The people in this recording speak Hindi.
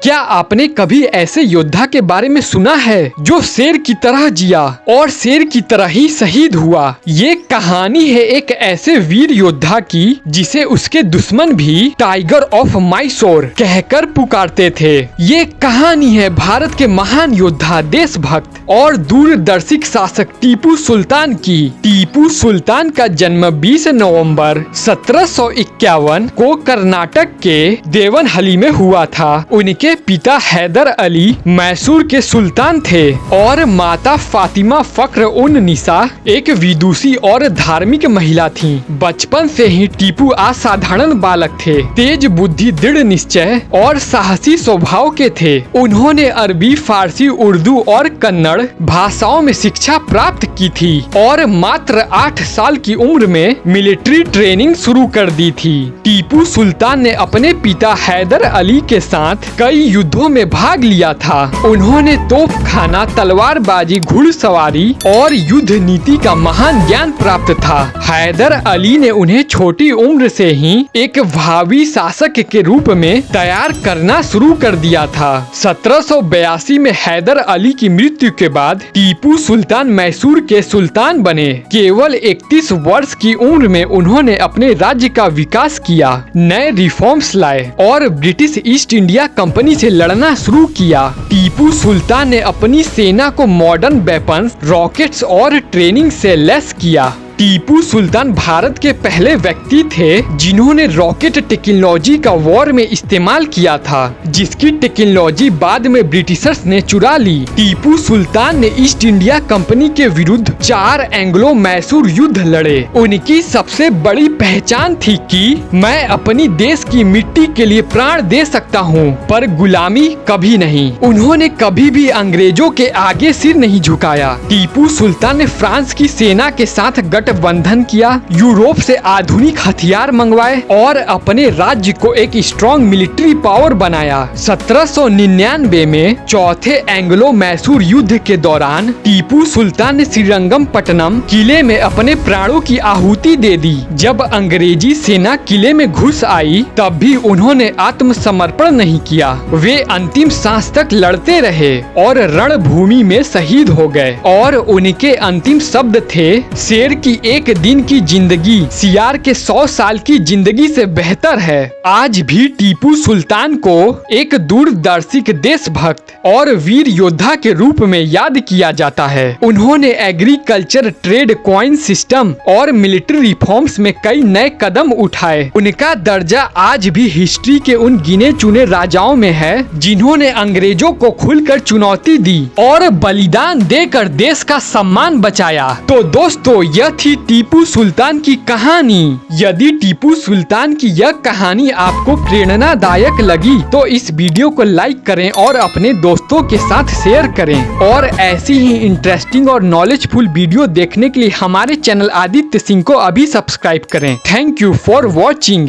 क्या आपने कभी ऐसे योद्धा के बारे में सुना है जो शेर की तरह जिया और शेर की तरह ही शहीद हुआ? ये कहानी है एक ऐसे वीर योद्धा की जिसे उसके दुश्मन भी टाइगर ऑफ माइसोर कहकर पुकारते थे। ये कहानी है भारत के महान योद्धा, देशभक्त और दूरदर्शी शासक टीपू सुल्तान की। टीपू सुल्तान का जन्म 20 नवंबर 1751 को कर्नाटक के देवनहली में हुआ था। उनके पिता हैदर अली मैसूर के सुल्तान थे और माता फातिमा फख्र उन निसा एक विदुषी और धार्मिक महिला थीं। बचपन से ही टीपू असाधारण बालक थे, तेज बुद्धि, दृढ़ निश्चय और साहसी स्वभाव के थे। उन्होंने अरबी, फारसी, उर्दू और कन्नड़ भाषाओं में शिक्षा प्राप्त की थी और मात्र 8 साल की उम्र में मिलिट्री ट्रेनिंग शुरू कर दी थी। टीपू सुल्तान ने अपने पिता हैदर अली के साथ कई युद्धों में भाग लिया था। उन्होंने तोपखाना, तलवारबाजी, घुड़सवारी और युद्ध नीति का महान ज्ञान प्राप्त था। हैदर अली ने उन्हें छोटी उम्र से ही एक भावी शासक के रूप में तैयार करना शुरू कर दिया था। 1782 में हैदर अली की मृत्यु के बाद टीपू सुल्तान मैसूर के सुल्तान बने। केवल 31 वर्ष की उम्र में उन्होंने अपने राज्य का विकास किया, नए रिफॉर्म्स लाए और ब्रिटिश ईस्ट इंडिया कंपनी से लड़ना शुरू किया। टीपू सुल्तान ने अपनी सेना को मॉडर्न वेपन्स, रॉकेट्स और ट्रेनिंग से लैस किया। टीपू सुल्तान भारत के पहले व्यक्ति थे जिन्होंने रॉकेट टेक्नोलॉजी का वॉर में इस्तेमाल किया था, जिसकी टेक्नोलॉजी बाद में ब्रिटिशर्स ने चुरा ली। टीपू सुल्तान ने ईस्ट इंडिया कंपनी के विरुद्ध 4 एंग्लो मैसूर युद्ध लड़े। उनकी सबसे बड़ी पहचान थी कि मैं अपनी देश की मिट्टी के लिए प्राण दे सकता हूँ, पर गुलामी कभी नहीं। उन्होंने कभी भी अंग्रेजों के आगे सिर नहीं झुकाया। टीपू सुल्तान ने फ्रांस की सेना के साथ गठबंधन किया, यूरोप से आधुनिक हथियार मंगवाए और अपने राज्य को एक स्ट्रॉन्ग मिलिट्री पावर बनाया। 1799 में चौथे एंग्लो मैसूर युद्ध के दौरान टीपू सुल्तान ने श्रीरंगपट्टनम किले में अपने प्राणों की आहुति दे दी। जब अंग्रेजी सेना किले में घुस आई तब भी उन्होंने आत्मसमर्पण नहीं किया। वे अंतिम सांस तक लड़ते रहे और रणभूमि में शहीद हो गए और उनके अंतिम शब्द थे, शेर की एक दिन की जिंदगी सियार के 100 साल की जिंदगी से बेहतर है। आज भी टीपू सुल्तान को एक दूरदर्शी देशभक्त और वीर योद्धा के रूप में याद किया जाता है। उन्होंने एग्रीकल्चर, ट्रेड, कॉइन सिस्टम और मिलिट्री रिफॉर्म्स में कई नए कदम उठाए। उनका दर्जा आज भी हिस्ट्री के उन गिने चुने राजाओं में है जिन्होंने अंग्रेजों को खुलकर चुनौती दी और बलिदान देकर देश का सम्मान बचाया। तो दोस्तों, यह थी टीपू सुल्तान की कहानी। यदि टीपू सुल्तान की यह कहानी आपको प्रेरणादायक लगी तो इस वीडियो को लाइक करें और अपने दोस्तों के साथ शेयर करें। और ऐसी ही इंटरेस्टिंग और नॉलेजफुल वीडियो देखने के लिए हमारे चैनल आदित्य सिंह को अभी सब्सक्राइब करें। Thank you for watching.